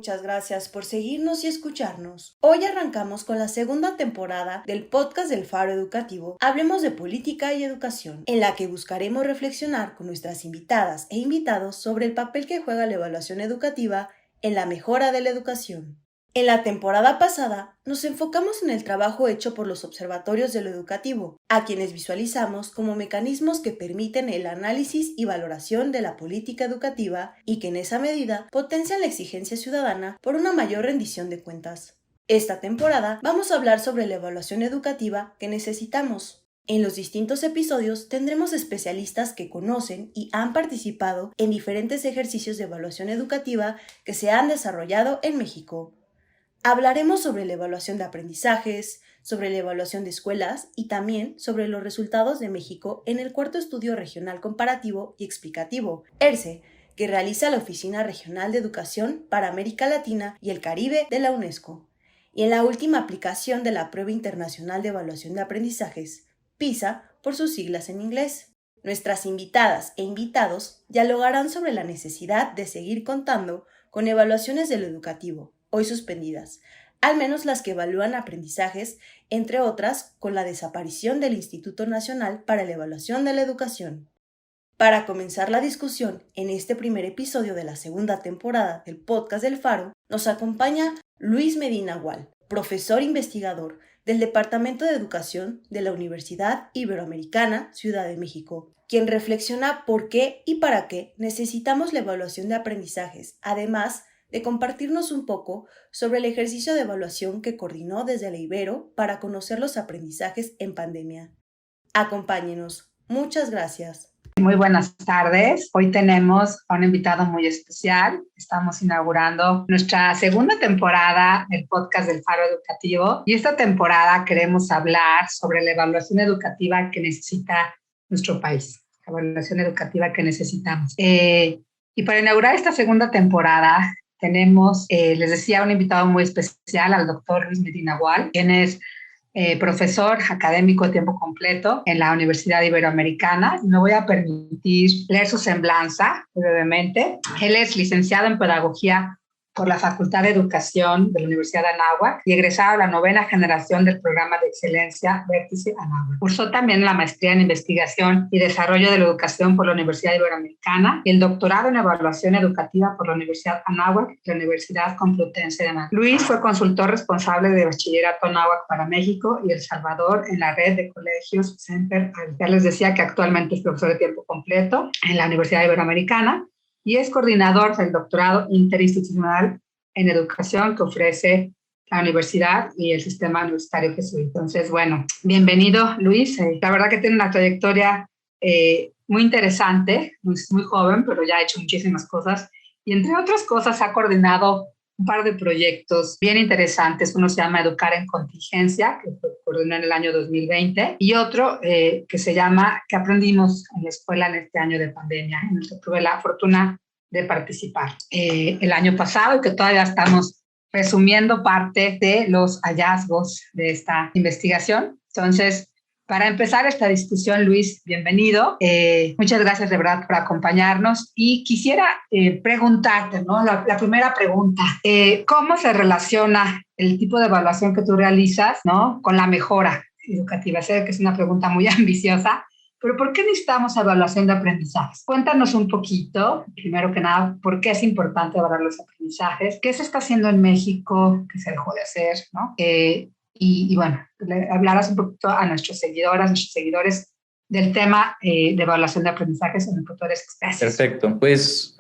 Muchas gracias por seguirnos y escucharnos. Hoy arrancamos con la segunda temporada del podcast del Faro Educativo, Hablemos de Política y Educación, en la que buscaremos reflexionar con nuestras invitadas e invitados sobre el papel que juega la evaluación educativa en la mejora de la educación. En la temporada pasada nos enfocamos en el trabajo hecho por los observatorios de lo educativo, a quienes visualizamos como mecanismos que permiten el análisis y valoración de la política educativa y que en esa medida potencian la exigencia ciudadana por una mayor rendición de cuentas. Esta temporada vamos a hablar sobre la evaluación educativa que necesitamos. En los distintos episodios tendremos especialistas que conocen y han participado en diferentes ejercicios de evaluación educativa que se han desarrollado en México. Hablaremos sobre la evaluación de aprendizajes, sobre la evaluación de escuelas y también sobre los resultados de México en el cuarto estudio regional comparativo y explicativo, ERCE, que realiza la Oficina Regional de Educación para América Latina y el Caribe de la UNESCO, y en la última aplicación de la Prueba Internacional de Evaluación de Aprendizajes, PISA, por sus siglas en inglés. Nuestras invitadas e invitados dialogarán sobre la necesidad de seguir contando con evaluaciones de lo educativo, hoy suspendidas, al menos las que evalúan aprendizajes, entre otras, con la desaparición del Instituto Nacional para la Evaluación de la Educación. Para comenzar la discusión en este primer episodio de la segunda temporada del podcast del Faro, nos acompaña Luis Medina Gual, profesor investigador del Departamento de Educación de la Universidad Iberoamericana, Ciudad de México, quien reflexiona por qué y para qué necesitamos la evaluación de aprendizajes, además de compartirnos un poco sobre el ejercicio de evaluación que coordinó desde la Ibero para conocer los aprendizajes en pandemia. Acompáñenos. Muchas gracias. Muy buenas tardes. Hoy tenemos a un invitado muy especial. Estamos inaugurando nuestra segunda temporada del podcast del Faro Educativo y esta temporada queremos hablar sobre la evaluación educativa que necesita nuestro país, la evaluación educativa que necesitamos. Y para inaugurar esta segunda temporada tenemos, les decía, un invitado muy especial, al doctor Luis Medina Gual, quien es profesor académico de tiempo completo en la Universidad Iberoamericana. Me voy a permitir leer su semblanza brevemente. Él es licenciado en Pedagogía por la Facultad de Educación de la Universidad de Anáhuac y egresado a la 9ª generación del programa de excelencia Vértice Anáhuac. Cursó también la maestría en Investigación y Desarrollo de la Educación por la Universidad Iberoamericana y el doctorado en Evaluación Educativa por la Universidad Anáhuac y la Universidad Complutense de Madrid. Luis fue consultor responsable de Bachillerato Anáhuac para México y El Salvador en la red de colegios Semper. Ya les decía que actualmente es profesor de tiempo completo en la Universidad Iberoamericana y es coordinador del doctorado interinstitucional en educación que ofrece la universidad y el sistema universitario jesuita. Entonces, bueno, bienvenido, Luis. La verdad que tiene una trayectoria muy interesante, muy joven, pero ya ha hecho muchísimas cosas y entre otras cosas ha coordinado un par de proyectos bien interesantes. Uno se llama Educar en Contingencia, que coordinó en el año 2020, y otro que se llama ¿Qué aprendimos en la escuela en este año de pandemia?, en el que tuve la fortuna de participar el año pasado y que todavía estamos resumiendo parte de los hallazgos de esta investigación. Entonces, para empezar esta discusión, Luis, bienvenido. Muchas gracias de verdad por acompañarnos y quisiera preguntarte, ¿no? La primera pregunta, ¿cómo se relaciona el tipo de evaluación que tú realizas, ¿no?, con la mejora educativa? Sé que es una pregunta muy ambiciosa, pero ¿por qué necesitamos evaluación de aprendizajes? Cuéntanos un poquito, primero que nada, ¿por qué es importante evaluar los aprendizajes? ¿Qué se está haciendo en México? ¿Qué se dejó de hacer? ¿No? Y bueno, hablarás un poquito a nuestros seguidores del tema de evaluación de aprendizajes en el que tú eres experto. Perfecto. Pues,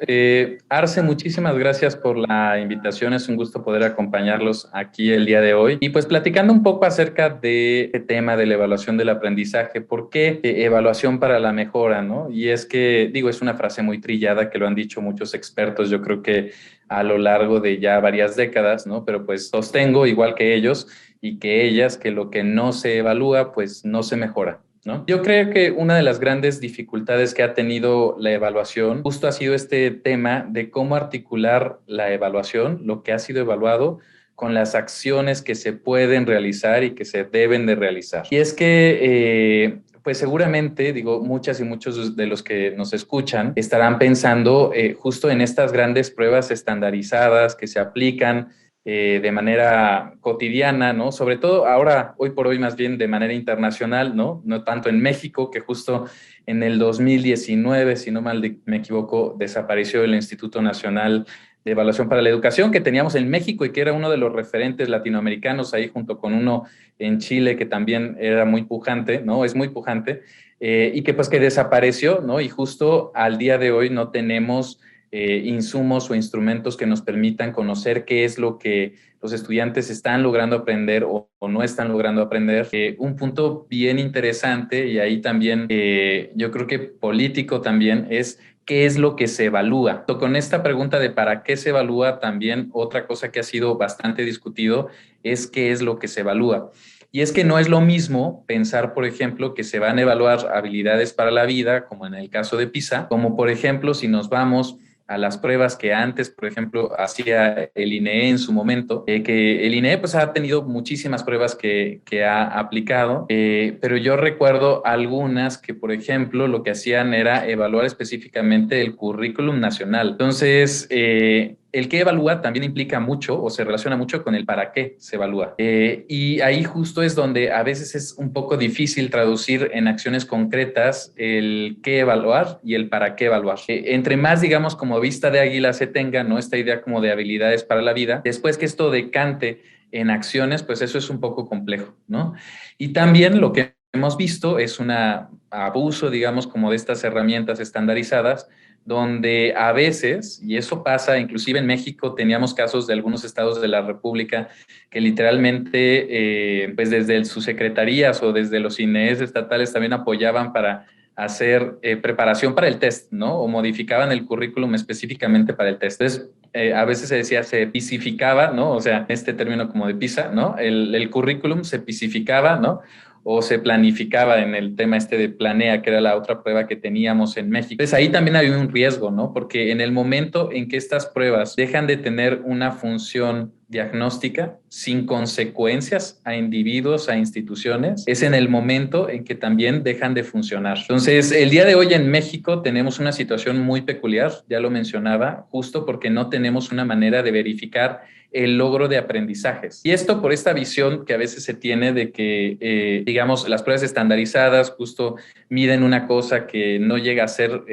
Arce, muchísimas gracias por la invitación. Es un gusto poder acompañarlos aquí el día de hoy. Y pues platicando un poco acerca de este tema de la evaluación del aprendizaje. ¿Por qué evaluación para la mejora, no? Y es que, digo, es una frase muy trillada que lo han dicho muchos expertos, yo creo que a lo largo de ya varias décadas, ¿no? Pero pues sostengo, igual que ellos y que ellas, que lo que no se evalúa, pues no se mejora, ¿no? Yo creo que una de las grandes dificultades que ha tenido la evaluación justo ha sido este tema de cómo articular la evaluación, lo que ha sido evaluado, con las acciones que se pueden realizar y que se deben de realizar. Y es que pues seguramente, digo, muchas y muchos de los que nos escuchan estarán pensando justo en estas grandes pruebas estandarizadas que se aplican de manera cotidiana, ¿no? Sobre todo ahora, hoy por hoy, más bien de manera internacional, ¿no? No tanto en México, que justo en el 2019, si no mal me equivoco, desapareció el Instituto Nacional de Evaluación para la Educación que teníamos en México y que era uno de los referentes latinoamericanos ahí junto con uno en Chile que también era muy pujante, ¿no? Es muy pujante, y que pues que desapareció, ¿no? Y justo al día de hoy no tenemos insumos o instrumentos que nos permitan conocer qué es lo que los estudiantes están logrando aprender o no están logrando aprender. Un punto bien interesante y ahí también yo creo que político también es qué es lo que se evalúa. Con esta pregunta de para qué se evalúa, también otra cosa que ha sido bastante discutido es qué es lo que se evalúa. Y es que no es lo mismo pensar, por ejemplo, que se van a evaluar habilidades para la vida, como en el caso de PISA, como por ejemplo si nos vamos a las pruebas que antes, por ejemplo, hacía el INEE en su momento, que el INEE pues ha tenido muchísimas pruebas que ha aplicado, pero yo recuerdo algunas que, por ejemplo, lo que hacían era evaluar específicamente el currículum nacional. Entonces, el que evalúa también implica mucho o se relaciona mucho con el para qué se evalúa. Y ahí justo es donde a veces es un poco difícil traducir en acciones concretas el qué evaluar y el para qué evaluar. Entre más, digamos, como vista de águila se tenga, ¿no? Esta idea como de habilidades para la vida, después que esto decante en acciones, pues eso es un poco complejo, ¿no? Y también lo que hemos visto es un abuso, digamos, como de estas herramientas estandarizadas, donde a veces, y eso pasa, inclusive en México teníamos casos de algunos estados de la República que literalmente, pues desde sus secretarías o desde los INEEs estatales también apoyaban para hacer preparación para el test, ¿no? O modificaban el currículum específicamente para el test. Entonces, a veces se decía, se pisificaba, ¿no? O sea, este término como de PISA, ¿no? El currículum se pisificaba, ¿no? O se planificaba en el tema este de Planea, que era la otra prueba que teníamos en México. Entonces ahí también había un riesgo, ¿no? Porque en el momento en que estas pruebas dejan de tener una función diagnóstica sin consecuencias a individuos, a instituciones, es en el momento en que también dejan de funcionar. Entonces, el día de hoy en México tenemos una situación muy peculiar, ya lo mencionaba, justo porque no tenemos una manera de verificar el logro de aprendizajes. Y esto por esta visión que a veces se tiene de que, digamos, las pruebas estandarizadas justo miden una cosa que no llega a ser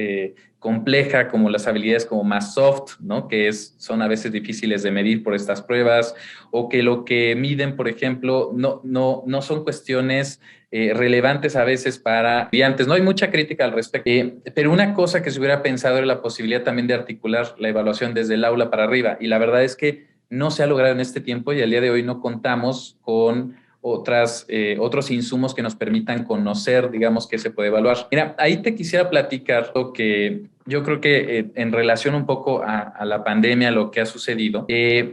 compleja, como las habilidades como más soft, ¿no? Que son a veces difíciles de medir por estas pruebas, o que lo que miden, por ejemplo, no son cuestiones relevantes a veces para estudiantes. No hay mucha crítica al respecto, pero una cosa que se hubiera pensado era la posibilidad también de articular la evaluación desde el aula para arriba, y la verdad es que no se ha logrado en este tiempo y al día de hoy no contamos con otros insumos que nos permitan conocer, digamos, qué se puede evaluar. Mira, ahí te quisiera platicar lo que yo creo que en relación un poco a la pandemia, lo que ha sucedido,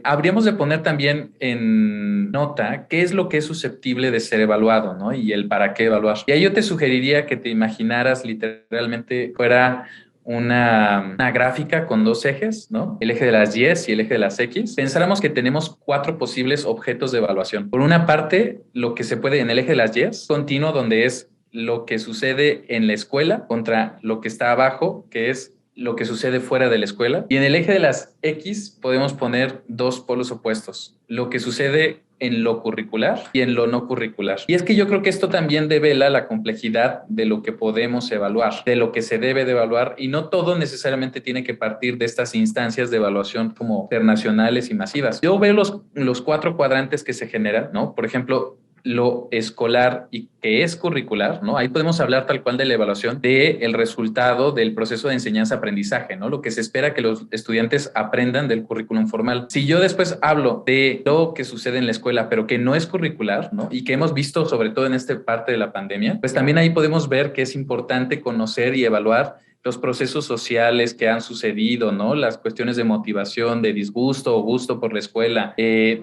habríamos de poner también en nota qué es lo que es susceptible de ser evaluado, ¿no? Y el para qué evaluar. Y ahí yo te sugeriría que te imaginaras literalmente fuera una gráfica con dos ejes, ¿no? El eje de las Y y el eje de las X. Pensáramos que tenemos 4 posibles objetos de evaluación. Por una parte, lo que se puede en el eje de las Y, continuo, donde es lo que sucede en la escuela contra lo que está abajo, que es lo que sucede fuera de la escuela. Y en el eje de las X podemos poner 2 polos opuestos, lo que sucede en lo curricular y en lo no curricular. Y es que yo creo que esto también devela la complejidad de lo que podemos evaluar, de lo que se debe de evaluar, y no todo necesariamente tiene que partir de estas instancias de evaluación como internacionales y masivas. Yo veo los 4 cuadrantes que se generan, ¿no? Por ejemplo, lo escolar y que es curricular, ¿no? Ahí podemos hablar tal cual de la evaluación del resultado del proceso de enseñanza-aprendizaje, ¿no? Lo que se espera que los estudiantes aprendan del currículum formal. Si yo después hablo de lo que sucede en la escuela, pero que no es curricular, ¿no? Y que hemos visto sobre todo en esta parte de la pandemia, pues también ahí podemos ver que es importante conocer y evaluar los procesos sociales que han sucedido, ¿no? Las cuestiones de motivación, de disgusto o gusto por la escuela,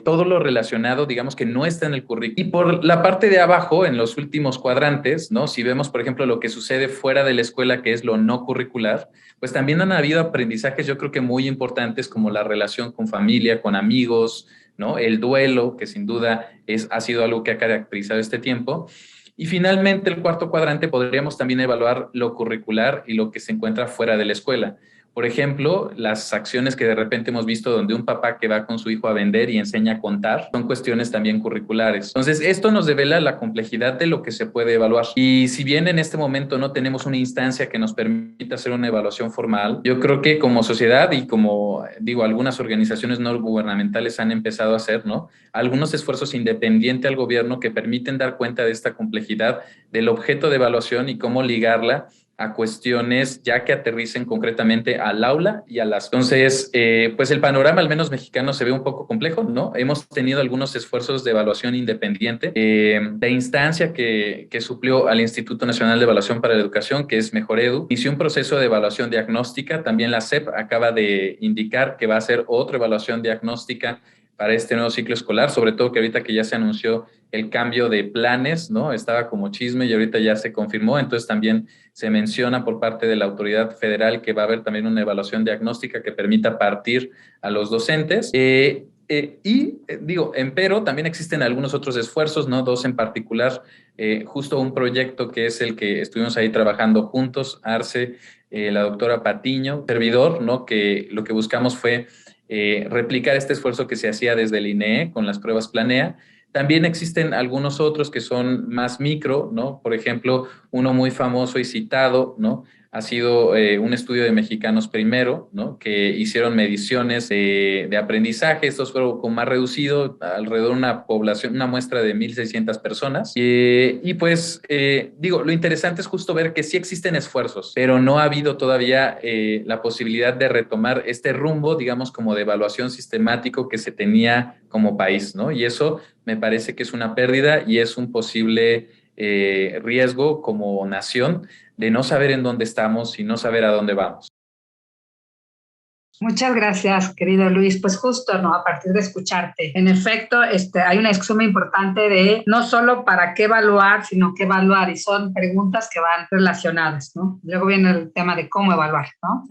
todo lo relacionado, digamos que no está en el currículum. Y por la parte de abajo, en los últimos cuadrantes, ¿no? Si vemos, por ejemplo, lo que sucede fuera de la escuela, que es lo no curricular, pues también han habido aprendizajes, yo creo que muy importantes, como la relación con familia, con amigos, ¿no? El duelo, que sin duda ha sido algo que ha caracterizado este tiempo. Y finalmente, el cuarto cuadrante podríamos también evaluar lo curricular y lo que se encuentra fuera de la escuela. Por ejemplo, las acciones que de repente hemos visto donde un papá que va con su hijo a vender y enseña a contar son cuestiones también curriculares. Entonces, esto nos devela la complejidad de lo que se puede evaluar. Y si bien en este momento no tenemos una instancia que nos permita hacer una evaluación formal, yo creo que como sociedad y como digo, algunas organizaciones no gubernamentales han empezado a hacer, ¿no? Algunos esfuerzos independientes al gobierno que permiten dar cuenta de esta complejidad del objeto de evaluación y cómo ligarla a cuestiones ya que aterricen concretamente al aula y a las... Entonces, pues el panorama, al menos mexicano, se ve un poco complejo, ¿no? Hemos tenido algunos esfuerzos de evaluación independiente, de instancia que suplió al Instituto Nacional de Evaluación para la Educación, que es Mejoredu. Inició un proceso de evaluación diagnóstica. También la SEP acaba de indicar que va a hacer otra evaluación diagnóstica para este nuevo ciclo escolar, sobre todo que ahorita que ya se anunció el cambio de planes, ¿no? Estaba como chisme y ahorita ya se confirmó, entonces también se menciona por parte de la autoridad federal que va a haber también una evaluación diagnóstica que permita partir a los docentes. Empero también existen algunos otros esfuerzos, ¿no? Dos en particular, justo un proyecto que es el que estuvimos ahí trabajando juntos, Arce, la doctora Patiño, servidor, ¿no? Que lo que buscamos fue replicar este esfuerzo que se hacía desde el INEE con las pruebas Planea. También existen algunos otros que son más micro, ¿no? Por ejemplo, uno muy famoso y citado, ¿no? Ha sido un estudio de Mexicanos Primero, ¿no? Que hicieron mediciones de aprendizaje. Estos fueron con más reducido, alrededor de una población, una muestra de 1,600 personas. Lo interesante es justo ver que sí existen esfuerzos, pero no ha habido todavía la posibilidad de retomar este rumbo, digamos, como de evaluación sistemático que se tenía como país, ¿no? Y eso me parece que es una pérdida y es un posible riesgo como nación de no saber en dónde estamos y no saber a dónde vamos. Muchas gracias, querido Luis. Pues justo, ¿no? A partir de escucharte. En efecto, hay una discusión muy importante de no solo para qué evaluar, sino qué evaluar. Y son preguntas que van relacionadas, ¿no? Luego viene el tema de cómo evaluar, ¿no?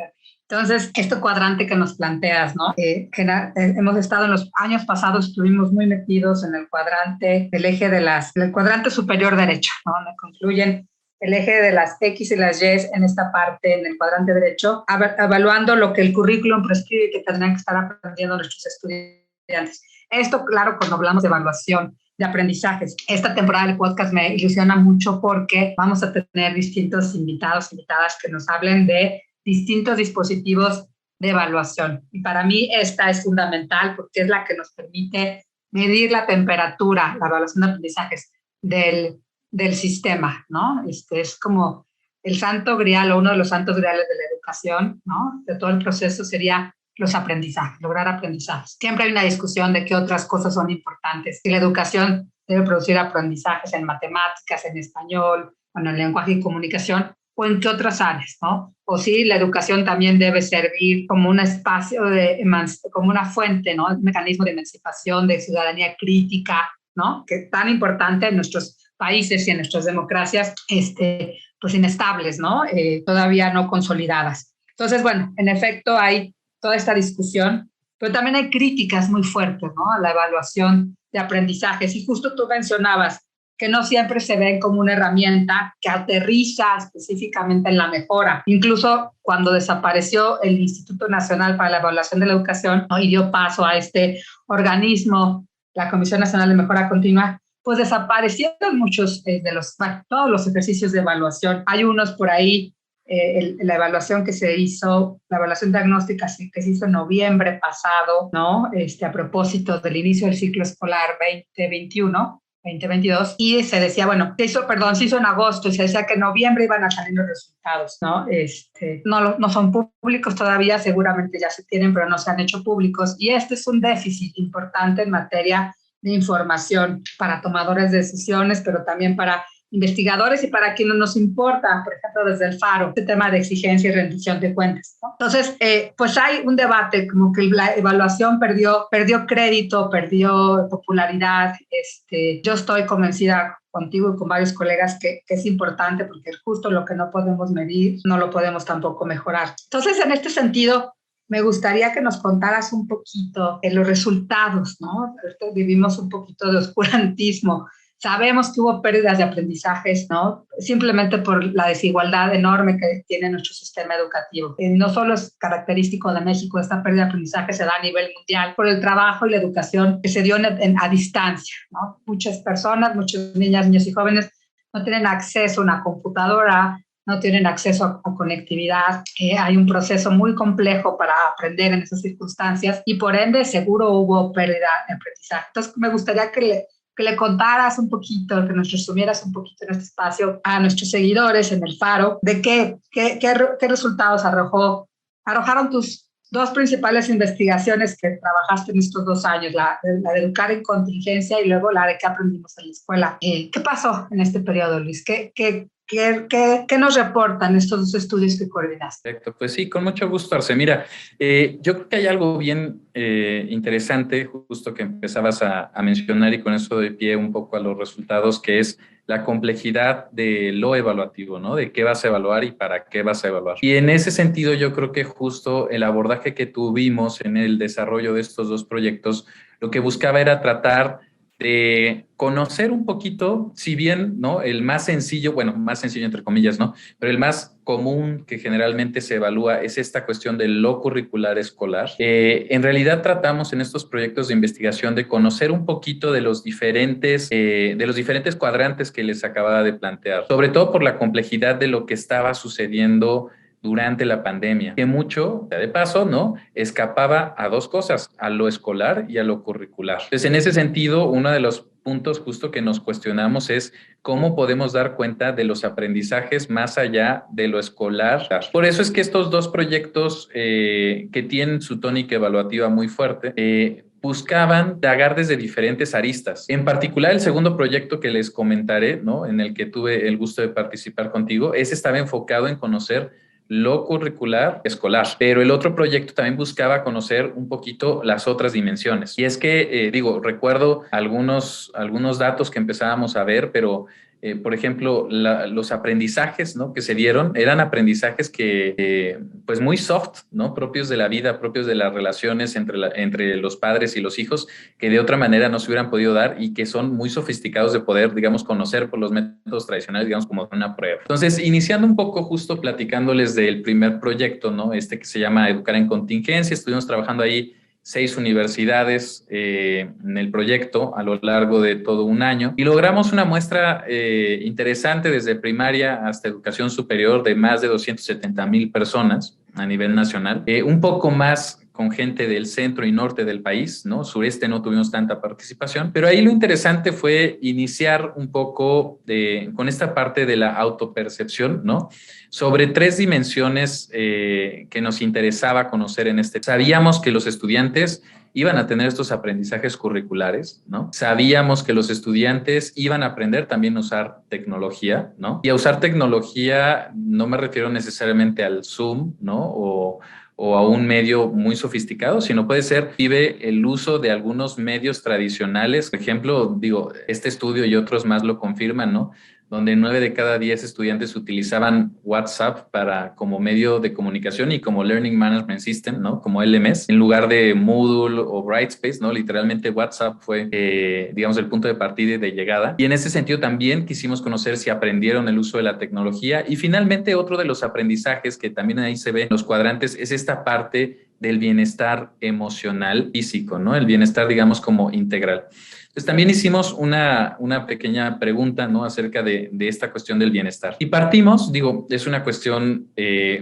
Entonces, este cuadrante que nos planteas, ¿no? Hemos estado en los años pasados, estuvimos muy metidos en el cuadrante del eje del cuadrante superior derecho, ¿no? Donde concluyen el eje de las X y las Y en esta parte, en el cuadrante derecho, evaluando lo que el currículum prescribe que tendrán que estar aprendiendo nuestros estudiantes. Esto, claro, cuando hablamos de evaluación de aprendizajes. Esta temporada del podcast me ilusiona mucho porque vamos a tener distintos invitados, invitadas que nos hablen de distintos dispositivos de evaluación. Y para mí esta es fundamental porque es la que nos permite medir la temperatura, la evaluación de aprendizajes del sistema, ¿no? Es como el santo grial o uno de los santos griales de la educación, ¿no? De todo el proceso sería los aprendizajes, lograr aprendizajes. Siempre hay una discusión de qué otras cosas son importantes. Si la educación debe producir aprendizajes en matemáticas, en español, en el lenguaje y comunicación, o en qué otras áreas, ¿no? O si la educación también debe servir como un espacio, como una fuente, ¿no? Un mecanismo de emancipación, de ciudadanía crítica, ¿no? Que es tan importante en nuestros países y en nuestras democracias, pues inestables, ¿no? Todavía no consolidadas. Entonces, bueno, en efecto hay toda esta discusión, pero también hay críticas muy fuertes, ¿no? A la evaluación de aprendizajes. Y justo tú mencionabas que no siempre se ven como una herramienta que aterriza específicamente en la mejora. Incluso cuando desapareció el Instituto Nacional para la Evaluación de la Educación, ¿no? Y dio paso a este organismo, la Comisión Nacional de Mejora Continua, pues desaparecieron muchos todos los ejercicios de evaluación. Hay unos por ahí, la evaluación que se hizo, la evaluación diagnóstica que se hizo en noviembre pasado, ¿no? A propósito del inicio del ciclo escolar 2021-2022, y se decía, bueno, se hizo en agosto y se decía que en noviembre iban a salir los resultados, ¿no? No son públicos todavía, seguramente ya se tienen, pero no se han hecho públicos, y este es un déficit importante en materia de información para tomadores de decisiones, pero también para investigadores y para quienes nos importa, por ejemplo, desde el Faro, este tema de exigencia y rendición de cuentas, ¿no? Entonces, pues hay un debate, como que la evaluación perdió crédito, perdió popularidad. Yo estoy convencida contigo y con varios colegas que es importante porque justo lo que no podemos medir, no lo podemos tampoco mejorar. Entonces, en este sentido, me gustaría que nos contaras un poquito los resultados, ¿no? Vivimos un poquito de oscurantismo Sabemos que hubo pérdidas de aprendizajes, ¿no? Simplemente por la desigualdad enorme que tiene nuestro sistema educativo. No solo es característico de México, esta pérdida de aprendizaje se da a nivel mundial por el trabajo y la educación que se dio a distancia, ¿no? Muchas personas, muchas niñas, niños y jóvenes no tienen acceso a una computadora, no tienen acceso a conectividad. Hay un proceso muy complejo para aprender en esas circunstancias y por ende seguro hubo pérdida de aprendizaje. Entonces me gustaría que le contaras un poquito, que nos resumieras un poquito en este espacio a nuestros seguidores en el Faro, de qué resultados arrojaron tus dos principales investigaciones que trabajaste en estos 2 años, la de educar en contingencia y luego la de qué aprendimos en la escuela. ¿Qué pasó en este periodo, Luis? ¿Qué nos reportan estos 2 estudios que coordinaste? Perfecto, pues sí, con mucho gusto, Arce. Mira, yo creo que hay algo bien interesante, justo que empezabas a mencionar y con eso doy pie un poco a los resultados, que es la complejidad de lo evaluativo, ¿no? De qué vas a evaluar y para qué vas a evaluar. Y en ese sentido, yo creo que justo el abordaje que tuvimos en el desarrollo de estos 2 proyectos, lo que buscaba era tratar de conocer un poquito, si bien, ¿no? El más sencillo, bueno, más sencillo entre comillas, ¿no? Pero el más común que generalmente se evalúa es esta cuestión de lo curricular escolar. En realidad tratamos en estos proyectos de investigación de conocer un poquito de los diferentes cuadrantes que les acababa de plantear, sobre todo por la complejidad de lo que estaba sucediendo durante la pandemia, que mucho, de paso, ¿no? Escapaba a 2 cosas, a lo escolar y a lo curricular. Entonces, en ese sentido, uno de los puntos justo que nos cuestionamos es cómo podemos dar cuenta de los aprendizajes más allá de lo escolar. Por eso es que estos 2 proyectos que tienen su tónica evaluativa muy fuerte, buscaban dagar desde diferentes aristas. En particular, el segundo proyecto que les comentaré, ¿no? En el que tuve el gusto de participar contigo, ese estaba enfocado en conocer lo curricular escolar, pero el otro proyecto también buscaba conocer un poquito las otras dimensiones. Y es que, recuerdo algunos datos que empezábamos a ver, pero por ejemplo, los aprendizajes, ¿no? Que se dieron eran aprendizajes que, pues muy soft, ¿no? Propios de la vida, propios de las relaciones entre los padres y los hijos, que de otra manera no se hubieran podido dar y que son muy sofisticados de poder, digamos, conocer por los métodos tradicionales, digamos, como una prueba. Entonces, iniciando un poco justo platicándoles del primer proyecto, ¿no? Que se llama Educar en Contingencia, estuvimos trabajando ahí 6 universidades en el proyecto a lo largo de todo un año y logramos una muestra interesante desde primaria hasta educación superior de más de 270,000 personas a nivel nacional, un poco más con gente del centro y norte del país, ¿no? Sureste no tuvimos tanta participación, pero ahí lo interesante fue iniciar un poco con esta parte de la autopercepción, ¿no? Sobre 3 dimensiones que nos interesaba conocer en este. Sabíamos que los estudiantes iban a tener estos aprendizajes curriculares, ¿no? Sabíamos que los estudiantes iban a aprender también a usar tecnología, ¿no? Y a usar tecnología no me refiero necesariamente al Zoom, ¿no? O a un medio muy sofisticado, sino puede ser el uso de algunos medios tradicionales. Por ejemplo, este estudio y otros más lo confirman, ¿no? Donde 9 de cada 10 estudiantes utilizaban WhatsApp como medio de comunicación y como Learning Management System, ¿no? Como LMS, en lugar de Moodle o Brightspace, ¿no? Literalmente WhatsApp fue, digamos, el punto de partida y de llegada. Y en ese sentido también quisimos conocer si aprendieron el uso de la tecnología. Y finalmente, otro de los aprendizajes que también ahí se ve en los cuadrantes es esta parte del bienestar emocional físico, ¿no? El bienestar, digamos, como integral. Entonces, también hicimos una pequeña pregunta, ¿no? Acerca de esta cuestión del bienestar. Y partimos, es una cuestión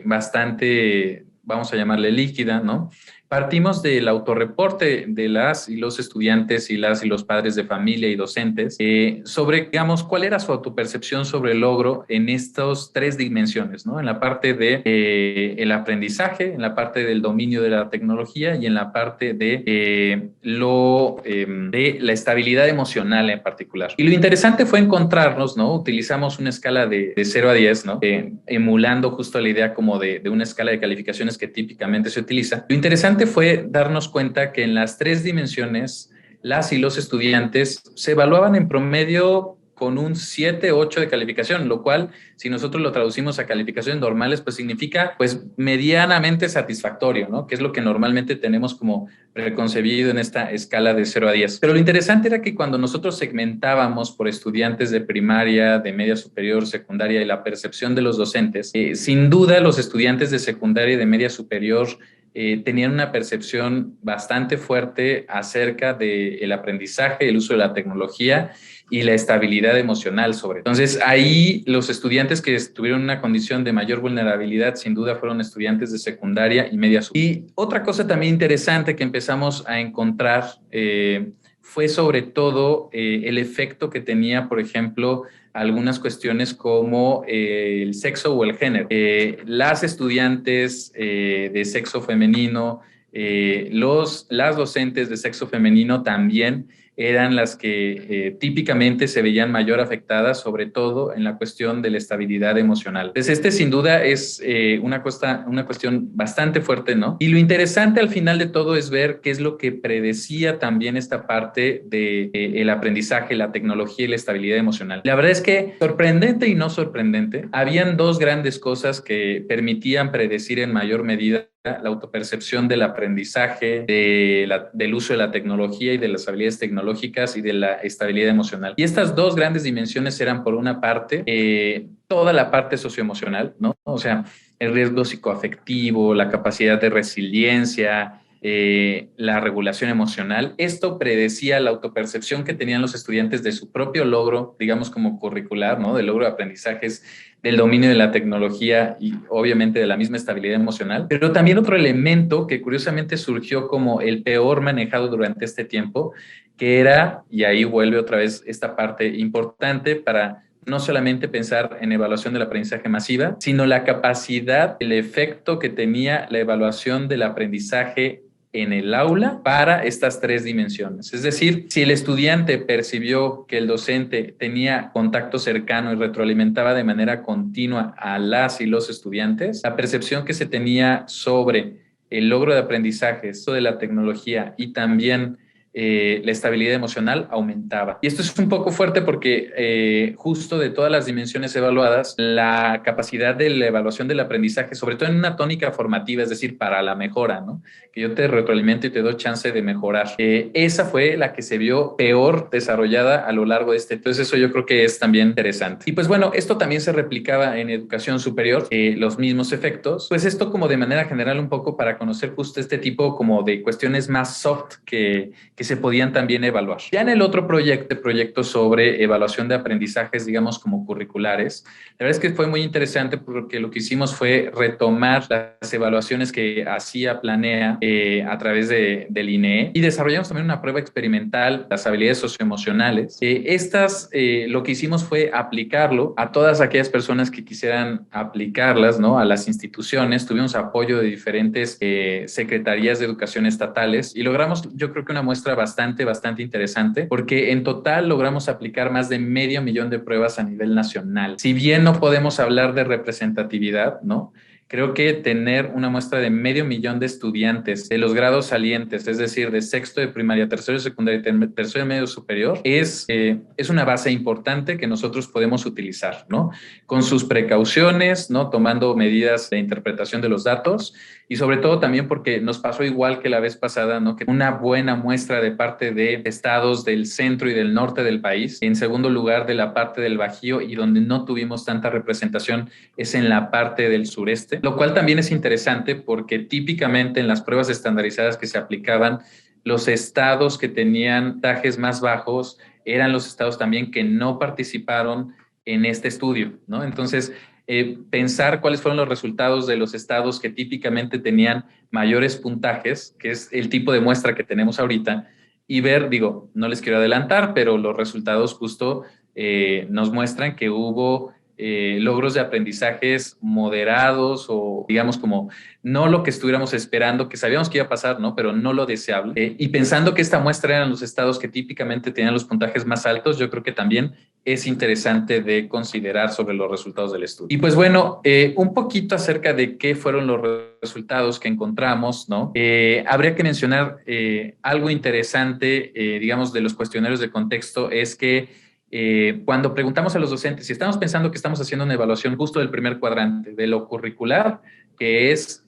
bastante, vamos a llamarle líquida, ¿no? Partimos del autorreporte de las y los estudiantes y los padres de familia y docentes sobre, digamos, cuál era su autopercepción sobre el logro en estas 3 dimensiones, ¿no? En la parte de el aprendizaje, en la parte del dominio de la tecnología y en la parte de la estabilidad emocional en particular. Y lo interesante fue encontrarnos, ¿no? Utilizamos una escala de 0 a 10, ¿no? Emulando justo la idea como de una escala de calificaciones que típicamente se utiliza. Lo interesante fue darnos cuenta que en las 3 dimensiones las y los estudiantes se evaluaban en promedio con un 7, 8 de calificación, lo cual, si nosotros lo traducimos a calificaciones normales, pues significa pues medianamente satisfactorio, ¿no? Que es lo que normalmente tenemos como preconcebido en esta escala de 0 a 10. Pero lo interesante era que cuando nosotros segmentábamos por estudiantes de primaria, de media superior, secundaria y la percepción de los docentes, sin duda los estudiantes de secundaria y de media superior tenían una percepción bastante fuerte acerca del aprendizaje, el uso de la tecnología y la estabilidad emocional sobre todo. Entonces, ahí los estudiantes que tuvieron una condición de mayor vulnerabilidad, sin duda, fueron estudiantes de secundaria y media superior. Y otra cosa también interesante que empezamos a encontrar fue sobre todo el efecto que tenía, por ejemplo, algunas cuestiones como el sexo o el género. Las estudiantes de sexo femenino, las docentes de sexo femenino también eran las que típicamente se veían mayor afectadas, sobre todo en la cuestión de la estabilidad emocional. Entonces, sin duda es una cuestión bastante fuerte, ¿no? Y lo interesante al final de todo es ver qué es lo que predecía también esta parte del aprendizaje, la tecnología y la estabilidad emocional. La verdad es que, sorprendente y no sorprendente, habían dos grandes cosas que permitían predecir en mayor medida la autopercepción del aprendizaje, del uso de la tecnología y de las habilidades tecnológicas y de la estabilidad emocional. Y estas dos grandes dimensiones eran, por una parte, toda la parte socioemocional, ¿no? O sea, el riesgo psicoafectivo, la capacidad de resiliencia, la regulación emocional. Esto predecía la autopercepción que tenían los estudiantes de su propio logro, digamos como curricular, ¿no? Del logro de aprendizajes, del dominio de la tecnología y obviamente de la misma estabilidad emocional. Pero también otro elemento que curiosamente surgió como el peor manejado durante este tiempo, que era, y ahí vuelve otra vez esta parte importante para no solamente pensar en evaluación del aprendizaje masiva, sino la capacidad, el efecto que tenía la evaluación del aprendizaje en el aula para estas tres dimensiones. Es decir, si el estudiante percibió que el docente tenía contacto cercano y retroalimentaba de manera continua a las y los estudiantes, la percepción que se tenía sobre el logro de aprendizaje, esto de la tecnología y también la estabilidad emocional aumentaba. Y esto es un poco fuerte porque justo de todas las dimensiones evaluadas, la capacidad de la evaluación del aprendizaje, sobre todo en una tónica formativa, es decir, para la mejora, ¿no? Que yo te retroalimento y te doy chance de mejorar. Esa fue la que se vio peor desarrollada a lo largo de este. Entonces eso yo creo que es también interesante. Y pues bueno, esto también se replicaba en educación superior, los mismos efectos. Pues esto como de manera general un poco para conocer justo este tipo como de cuestiones más soft que se podían también evaluar. Ya en el otro proyecto sobre evaluación de aprendizajes, digamos, como curriculares, la verdad es que fue muy interesante porque lo que hicimos fue retomar las evaluaciones que hacía Planea a través del INEE y desarrollamos también una prueba experimental, las habilidades socioemocionales. Lo que hicimos fue aplicarlo a todas aquellas personas que quisieran aplicarlas, ¿no? A las instituciones. Tuvimos apoyo de diferentes secretarías de educación estatales y logramos, yo creo que una muestra bastante interesante, porque en total logramos aplicar más de 500,000 de pruebas a nivel nacional. Si bien no podemos hablar de representatividad, ¿no? Creo que tener una muestra de 500,000 de estudiantes de los grados salientes, es decir, de sexto de primaria, tercero de secundaria, tercero de medio superior, es una base importante que nosotros podemos utilizar, ¿no? Con sus precauciones, ¿no? Tomando medidas de interpretación de los datos y sobre todo también porque nos pasó igual que la vez pasada, ¿no? Que una buena muestra de parte de estados del centro y del norte del país, en segundo lugar de la parte del Bajío y donde no tuvimos tanta representación es en la parte del sureste, lo cual también es interesante porque típicamente en las pruebas estandarizadas que se aplicaban, los estados que tenían puntajes más bajos eran los estados también que no participaron en este estudio, ¿no? Entonces, pensar cuáles fueron los resultados de los estados que típicamente tenían mayores puntajes, que es el tipo de muestra que tenemos ahorita, y ver, digo, no les quiero adelantar, pero los resultados justo nos muestran que hubo logros de aprendizajes moderados o digamos como no lo que estuviéramos esperando, que sabíamos que iba a pasar, ¿no? Pero no lo deseable. Y pensando que esta muestra eran los estados que típicamente tenían los puntajes más altos, yo creo que también es interesante de considerar sobre los resultados del estudio. Y pues bueno, un poquito acerca de qué fueron los resultados que encontramos, ¿no? Habría que mencionar algo interesante, digamos, de los cuestionarios de contexto, es que cuando preguntamos a los docentes si estamos pensando que estamos haciendo una evaluación justo del primer cuadrante, de lo curricular, que es,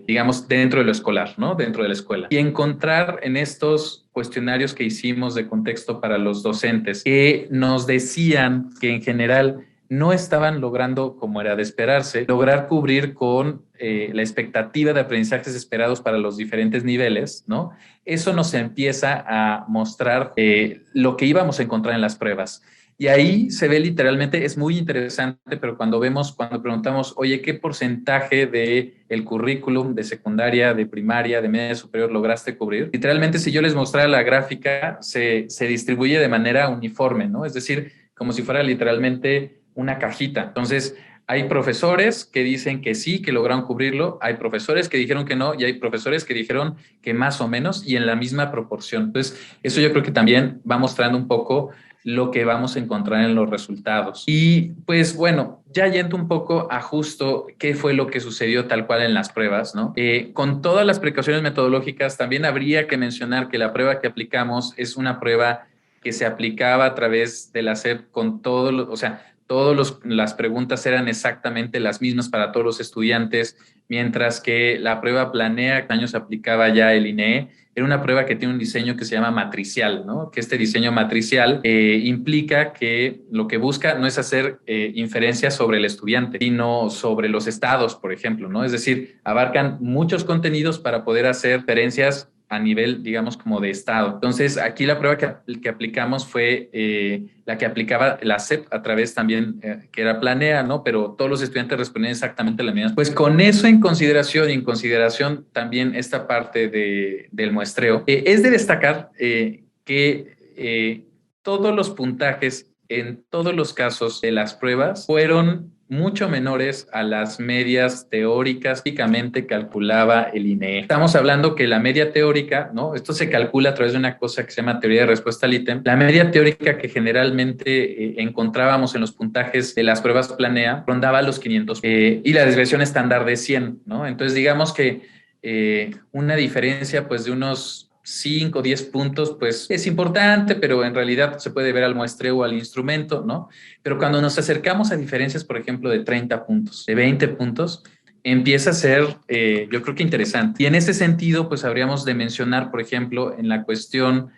digamos, dentro de lo escolar, ¿no? Dentro de la escuela. Y encontrar en estos cuestionarios que hicimos de contexto para los docentes, que nos decían que en general no estaban logrando, como era de esperarse, lograr cubrir con la expectativa de aprendizajes esperados para los diferentes niveles, ¿no? Eso nos empieza a mostrar lo que íbamos a encontrar en las pruebas. Y ahí se ve literalmente, es muy interesante, pero cuando preguntamos, oye, ¿qué porcentaje del currículum de secundaria, de primaria, de media superior lograste cubrir? Literalmente, si yo les mostrara la gráfica, se distribuye de manera uniforme, ¿no? Es decir, como si fuera literalmente una cajita. Entonces, hay profesores que dicen que sí, que lograron cubrirlo, hay profesores que dijeron que no y hay profesores que dijeron que más o menos y en la misma proporción. Entonces, eso yo creo que también va mostrando un poco lo que vamos a encontrar en los resultados. Y pues bueno, ya yendo un poco a justo qué fue lo que sucedió tal cual en las pruebas, ¿no? Con todas las precauciones metodológicas, también habría que mencionar que la prueba que aplicamos es una prueba que se aplicaba a través de la SEP con todos los, o sea, todas las preguntas eran exactamente las mismas para todos los estudiantes, mientras que la prueba Planea, que años aplicaba ya el INEE, era una prueba que tiene un diseño que se llama matricial, ¿no? Que este diseño matricial implica que lo que busca no es hacer inferencias sobre el estudiante, sino sobre los estados, por ejemplo, ¿no? Es decir, abarcan muchos contenidos para poder hacer inferencias a nivel, digamos, como de estado. Entonces, aquí la prueba que aplicamos fue la que aplicaba la SEP a través también, que era Planea, ¿no? Pero todos los estudiantes respondían exactamente la misma. Pues con eso en consideración y en consideración también esta parte del muestreo, es de destacar que todos los puntajes en todos los casos de las pruebas fueron mucho menores a las medias teóricas típicamente calculaba el INEE. Estamos hablando que la media teórica, ¿no? Esto se calcula a través de una cosa que se llama teoría de respuesta al ítem. La media teórica que generalmente encontrábamos en los puntajes de las pruebas Planea rondaba los 500 y la desviación estándar de 100, ¿no? Entonces, digamos que una diferencia pues de unos 5 o 10 puntos, pues es importante, pero en realidad se puede ver al muestreo o al instrumento, ¿no? Pero cuando nos acercamos a diferencias, por ejemplo, de 30 puntos, de 20 puntos, empieza a ser, yo creo que interesante. Y en ese sentido, pues habríamos de mencionar, por ejemplo, en la cuestión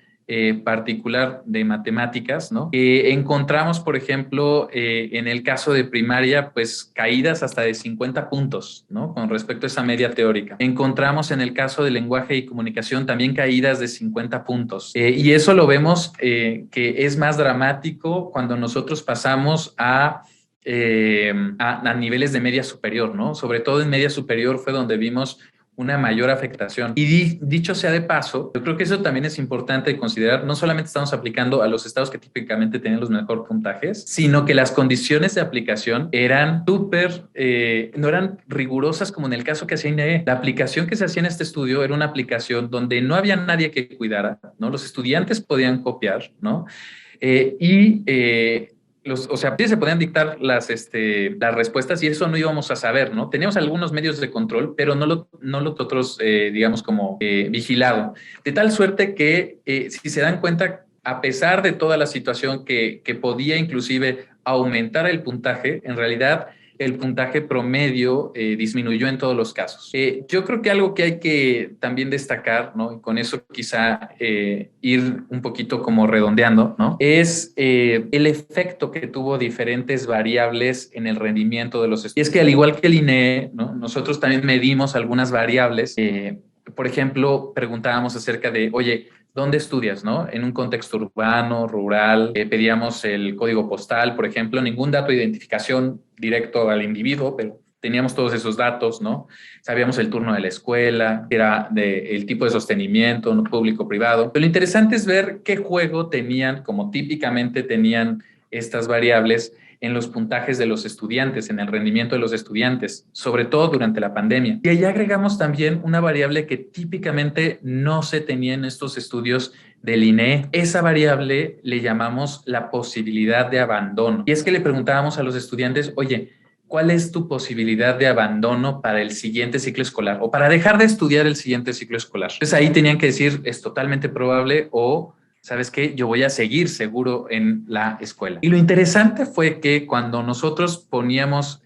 particular de matemáticas, ¿no? Encontramos, por ejemplo, en el caso de primaria, pues caídas hasta de 50 puntos, ¿no? Con respecto a esa media teórica. Encontramos en el caso de lenguaje y comunicación también caídas de 50 puntos. Y eso lo vemos que es más dramático cuando nosotros pasamos a niveles de media superior, ¿no? Sobre todo en media superior fue donde vimos una mayor afectación. Y dicho sea de paso, yo creo que eso también es importante considerar. No solamente estamos aplicando a los estados que típicamente tienen los mejores puntajes, sino que las condiciones de aplicación eran no eran rigurosas como en el caso que hacía INEE. La aplicación que se hacía en este estudio era una aplicación donde no había nadie que cuidara, ¿no? Los estudiantes podían copiar, ¿no? O sea, sí se podían dictar las respuestas y eso no íbamos a saber, ¿no? Teníamos algunos medios de control, pero no los otros, digamos, como vigilado. De tal suerte que, si se dan cuenta, a pesar de toda la situación que podía inclusive aumentar el puntaje, en realidad el puntaje promedio disminuyó en todos los casos. Yo creo que algo que hay que también destacar, ¿no? Y con eso quizá ir un poquito como redondeando, ¿no? Es el efecto que tuvo diferentes variables en el rendimiento de los estudiantes. Y es que al igual que el INEE, ¿no? Nosotros también medimos algunas variables. Por ejemplo, preguntábamos acerca de, oye, ¿dónde estudias, no? En un contexto urbano, rural, pedíamos el código postal, por ejemplo, ningún dato de identificación directo al individuo, pero teníamos todos esos datos, ¿no? Sabíamos el turno de la escuela, era el tipo de sostenimiento, ¿no? Público-privado. Pero lo interesante es ver qué juego tenían, como típicamente tenían estas variables, en los puntajes de los estudiantes, en el rendimiento de los estudiantes, sobre todo durante la pandemia. Y ahí agregamos también una variable que típicamente no se tenía en estos estudios del INEE. Esa variable le llamamos la posibilidad de abandono. Y es que le preguntábamos a los estudiantes, oye, ¿cuál es tu posibilidad de abandono para el siguiente ciclo escolar o para dejar de estudiar el siguiente ciclo escolar? Entonces ahí tenían que decir, es totalmente probable o ¿sabes qué? Yo voy a seguir seguro en la escuela. Y lo interesante fue que cuando nosotros poníamos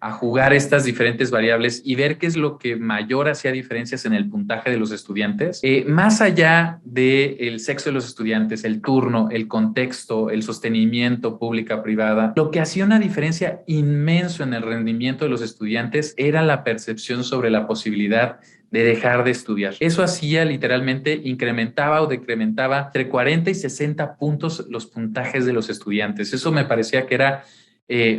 a jugar estas diferentes variables y ver qué es lo que mayor hacía diferencias en el puntaje de los estudiantes, más allá del sexo de los estudiantes, el turno, el contexto, el sostenimiento pública-privada, lo que hacía una diferencia inmenso en el rendimiento de los estudiantes era la percepción sobre la posibilidad de dejar de estudiar. Eso hacía literalmente, incrementaba o decrementaba entre 40 y 60 puntos los puntajes de los estudiantes. Eso me parecía que era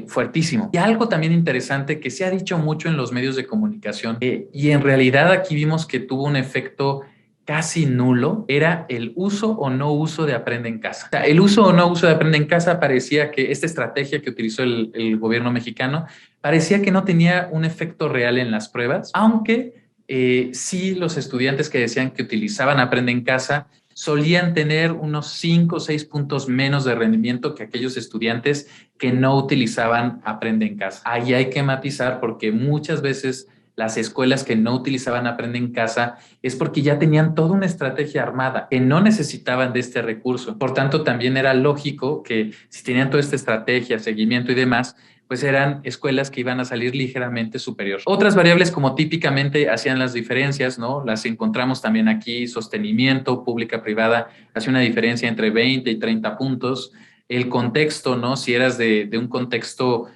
fuertísimo. Y algo también interesante que se ha dicho mucho en los medios de comunicación y en realidad aquí vimos que tuvo un efecto casi nulo, era el uso o no uso de Aprende en Casa. O sea, el uso o no uso de Aprende en Casa parecía que esta estrategia que utilizó el gobierno mexicano parecía que no tenía un efecto real en las pruebas, aunque sí los estudiantes que decían que utilizaban Aprende en Casa solían tener unos 5 o 6 puntos menos de rendimiento que aquellos estudiantes que no utilizaban Aprende en Casa. Ahí hay que matizar porque muchas veces las escuelas que no utilizaban Aprende en Casa es porque ya tenían toda una estrategia armada, que no necesitaban de este recurso. Por tanto, también era lógico que si tenían toda esta estrategia, seguimiento y demás, pues eran escuelas que iban a salir ligeramente superior. Otras variables como típicamente hacían las diferencias, ¿no? Las encontramos también aquí, sostenimiento, pública-privada, hacía una diferencia entre 20 y 30 puntos. El contexto, ¿no? Si eras de un contexto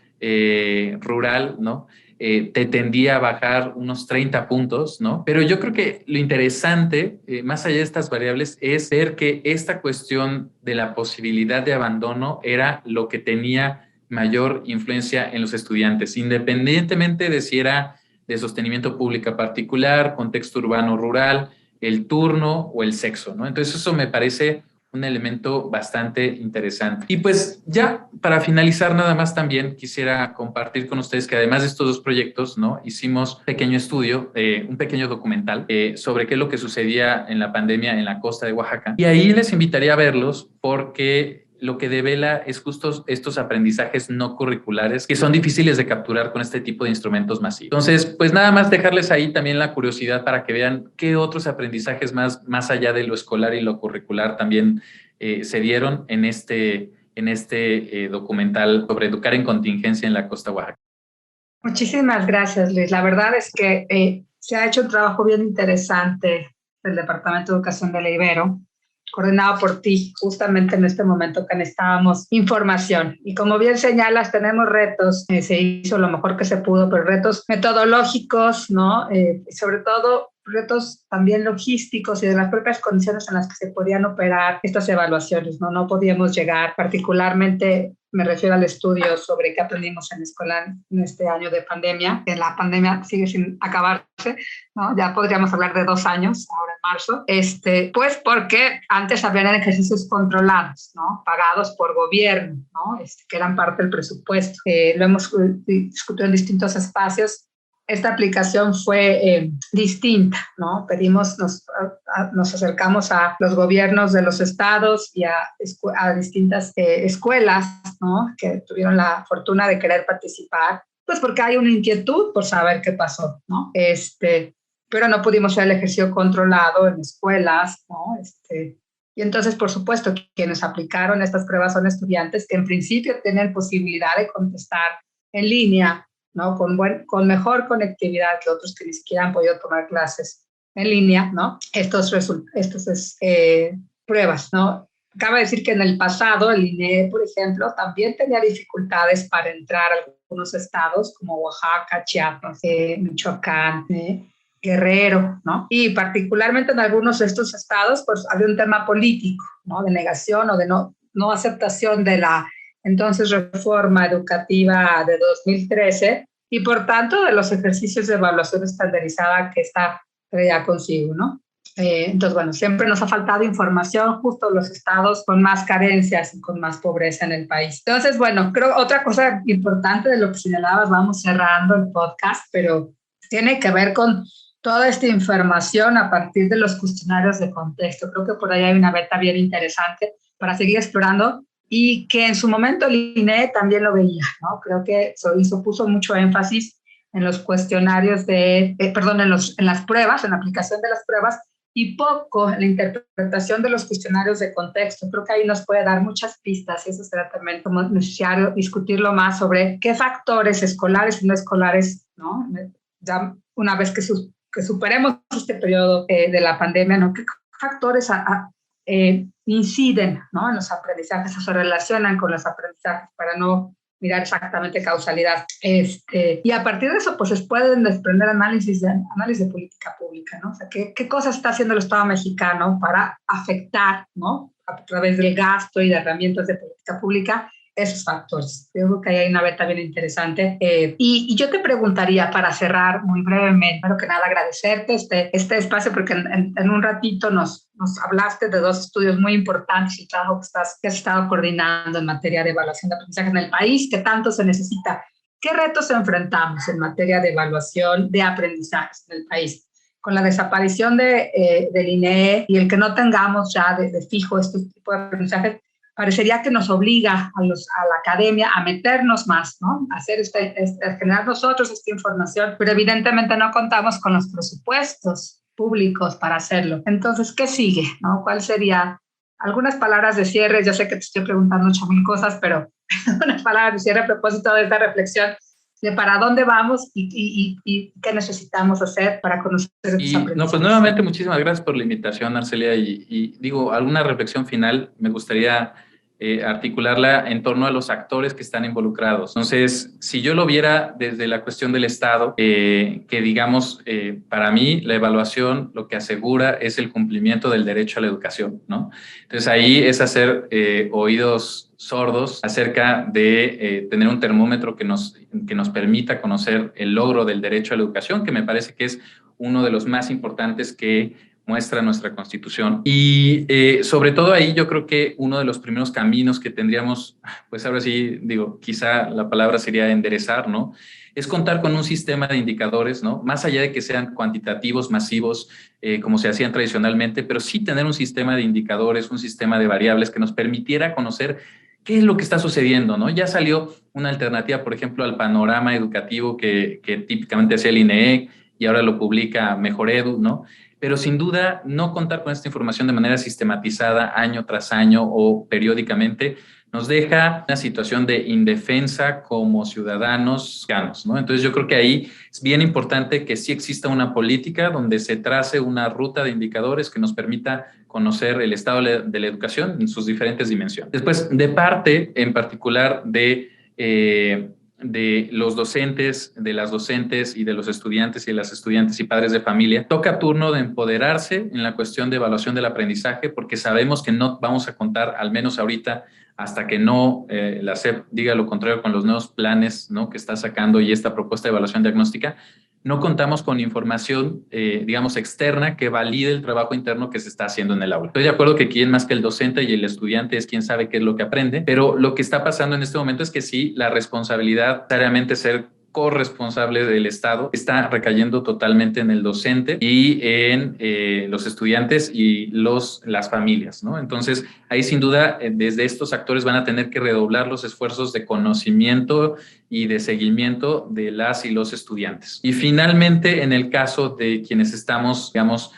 rural, ¿no? Te tendía a bajar unos 30 puntos, ¿no? Pero yo creo que lo interesante, más allá de estas variables, es ver que esta cuestión de la posibilidad de abandono era lo que tenía mayor influencia en los estudiantes, independientemente de si era de sostenimiento pública particular, contexto urbano rural, el turno o el sexo, ¿no? Entonces eso me parece un elemento bastante interesante. Y pues ya para finalizar nada más también quisiera compartir con ustedes que además de estos dos proyectos, ¿no? Hicimos un pequeño estudio, un pequeño documental sobre qué es lo que sucedía en la pandemia en la costa de Oaxaca. Y ahí les invitaría a verlos porque lo que devela es justo estos aprendizajes no curriculares que son difíciles de capturar con este tipo de instrumentos masivos. Entonces, pues nada más dejarles ahí también la curiosidad para que vean qué otros aprendizajes más allá de lo escolar y lo curricular también se dieron en este documental sobre educar en contingencia en la costa Oaxaca. Muchísimas gracias, Luis. La verdad es que se ha hecho un trabajo bien interesante del Departamento de Educación de la Ibero, coordinado por ti, justamente en este momento que necesitábamos información. Y como bien señalas, tenemos retos, se hizo lo mejor que se pudo, pero retos metodológicos, ¿no? Sobre todo retos también logísticos y de las propias condiciones en las que se podían operar estas evaluaciones, ¿no? No podíamos llegar, particularmente me refiero al estudio sobre qué aprendimos en la escuela en este año de pandemia, que la pandemia sigue sin acabarse, ¿no? Ya podríamos hablar de 2 años, ahora en marzo, pues porque antes habían ejercicios controlados, ¿no? Pagados por gobierno, ¿no? Que eran parte del presupuesto. Lo hemos discutido en distintos espacios. Esta aplicación fue distinta, ¿no? Nos acercamos a los gobiernos de los estados y a distintas escuelas, ¿no? Que tuvieron la fortuna de querer participar, pues porque hay una inquietud por saber qué pasó, ¿no? Pero no pudimos hacer el ejercicio controlado en escuelas, ¿no? Y entonces, por supuesto, quienes aplicaron estas pruebas son estudiantes que en principio tienen posibilidad de contestar en línea, ¿no? Con mejor conectividad que otros que ni siquiera han podido tomar clases en línea, ¿no? Estas pruebas, ¿no? Cabe decir que en el pasado el INE, por ejemplo, también tenía dificultades para entrar a algunos estados como Oaxaca, Chiapas, Michoacán, Guerrero, ¿no? Y particularmente en algunos de estos estados, pues había un tema político, ¿no? De negación o de no aceptación de la entonces reforma educativa de 2013 y por tanto de los ejercicios de evaluación estandarizada que esta traía consigo, ¿no? Entonces, bueno, siempre nos ha faltado información, justo los estados con más carencias y con más pobreza en el país. Entonces, bueno, creo otra cosa importante de lo que señalabas, vamos cerrando el podcast, pero tiene que ver con toda esta información a partir de los cuestionarios de contexto. Creo que por ahí hay una beta bien interesante para seguir explorando y que en su momento el INE también lo veía, ¿no? Creo que puso mucho énfasis en los cuestionarios en las pruebas, en la aplicación de las pruebas, y poco en la interpretación de los cuestionarios de contexto. Creo que ahí nos puede dar muchas pistas y eso será también como necesario discutirlo más sobre qué factores escolares y no escolares, ¿no? Ya una vez que superemos este periodo de la pandemia, ¿no? ¿Qué factores inciden, ¿no?, en los aprendizajes o se relacionan con los aprendizajes para no mirar exactamente causalidad? Y a partir de eso, pues se pueden desprender análisis de política pública, ¿no? O sea, ¿qué cosas está haciendo el Estado mexicano para afectar, ¿no?, a través del gasto y de herramientas de política pública, esos factores? Yo creo que ahí hay una beta bien interesante. Y yo te preguntaría, para cerrar muy brevemente, primero que nada agradecerte este espacio, porque en un ratito nos hablaste de dos estudios muy importantes y el trabajo que has estado coordinando en materia de evaluación de aprendizaje en el país, que tanto se necesita. ¿Qué retos enfrentamos en materia de evaluación de aprendizajes en el país? Con la desaparición del INEE y el que no tengamos ya de fijo este tipo de aprendizajes, parecería que nos obliga a la academia a meternos más, ¿no? A hacer a generar nosotros esta información, pero evidentemente no contamos con los presupuestos públicos para hacerlo. Entonces, ¿qué sigue, no? ¿Cuál sería? Algunas palabras de cierre. Yo sé que te estoy preguntando 8,000 cosas, pero unas palabras de cierre a propósito de esta reflexión de para dónde vamos y qué necesitamos hacer para conocer estos aprendizajes. No, pues nuevamente muchísimas gracias por la invitación, Arcelia, y digo, alguna reflexión final me gustaría articularla en torno a los actores que están involucrados. Entonces, si yo lo viera desde la cuestión del Estado, que digamos, para mí la evaluación lo que asegura es el cumplimiento del derecho a la educación, ¿no? Entonces ahí es hacer oídos sordos acerca de tener un termómetro que nos permita conocer el logro del derecho a la educación, que me parece que es uno de los más importantes que muestra nuestra Constitución. Y sobre todo ahí yo creo que uno de los primeros caminos que tendríamos, pues ahora sí digo, quizá la palabra sería enderezar, ¿no?, es contar con un sistema de indicadores, ¿no?, más allá de que sean cuantitativos, masivos, como se hacían tradicionalmente, pero sí tener un sistema de indicadores, un sistema de variables que nos permitiera conocer qué es lo que está sucediendo, ¿no? Ya salió una alternativa, por ejemplo, al panorama educativo que típicamente hacía el INEE y ahora lo publica Mejoredu, ¿no? Pero sin duda no contar con esta información de manera sistematizada año tras año o periódicamente nos deja una situación de indefensa como ciudadanos, ¿no? Entonces yo creo que ahí es bien importante que sí exista una política donde se trace una ruta de indicadores que nos permita conocer el estado de la educación en sus diferentes dimensiones. Después, de parte en particular de los docentes, de las docentes y de los estudiantes y de las estudiantes y padres de familia, toca turno de empoderarse en la cuestión de evaluación del aprendizaje, porque sabemos que no vamos a contar, al menos ahorita, hasta que no la SEP diga lo contrario con los nuevos planes, ¿no?, que está sacando y esta propuesta de evaluación diagnóstica, no contamos con información, digamos, externa que valide el trabajo interno que se está haciendo en el aula. Estoy de acuerdo que quien más que el docente y el estudiante es quien sabe qué es lo que aprende, pero lo que está pasando en este momento es que sí, la responsabilidad, necesariamente ser corresponsable del Estado, está recayendo totalmente en el docente y en los estudiantes y las familias, ¿no? Entonces, ahí sin duda, desde estos actores van a tener que redoblar los esfuerzos de conocimiento y de seguimiento de las y los estudiantes. Y finalmente, en el caso de quienes estamos, digamos,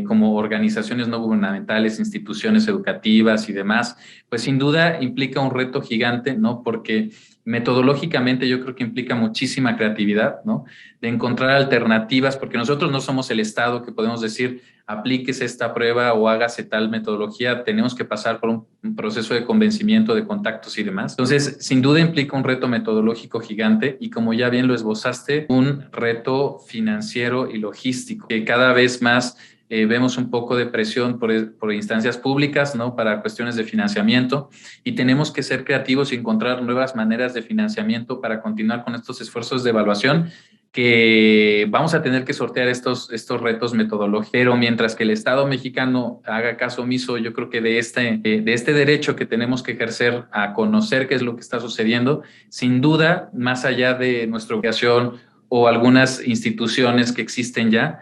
como organizaciones no gubernamentales, instituciones educativas y demás, pues sin duda implica un reto gigante, ¿no? Porque metodológicamente yo creo que implica muchísima creatividad, ¿no?, de encontrar alternativas, porque nosotros no somos el Estado que podemos decir aplíquese esta prueba o hágase tal metodología, tenemos que pasar por un proceso de convencimiento, de contactos y demás. Entonces, sin duda implica un reto metodológico gigante y, como ya bien lo esbozaste, un reto financiero y logístico, que cada vez más vemos un poco de presión por instancias públicas, ¿no?, para cuestiones de financiamiento, y tenemos que ser creativos y encontrar nuevas maneras de financiamiento para continuar con estos esfuerzos de evaluación, que vamos a tener que sortear estos retos metodológicos. Pero mientras que el Estado mexicano haga caso omiso, yo creo que de este derecho que tenemos que ejercer a conocer qué es lo que está sucediendo, sin duda, más allá de nuestra obligación o algunas instituciones que existen ya,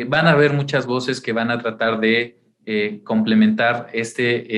van a haber muchas voces que van a tratar de complementar este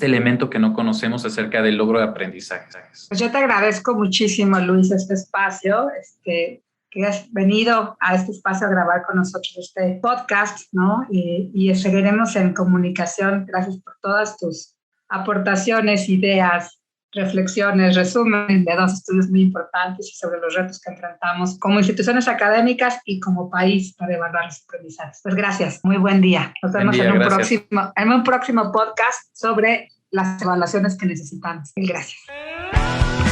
elemento que no conocemos acerca del logro de aprendizaje. Pues yo te agradezco muchísimo, Luis, este espacio, que que has venido a este espacio a grabar con nosotros este podcast, ¿no? Y seguiremos en comunicación. Gracias por todas tus aportaciones, ideas, reflexiones, resumen de 2 estudios muy importantes y sobre los retos que enfrentamos como instituciones académicas y como país para evaluar los aprendizajes. Pues gracias, muy buen día. Nos vemos en un próximo podcast sobre las evaluaciones que necesitamos. Gracias.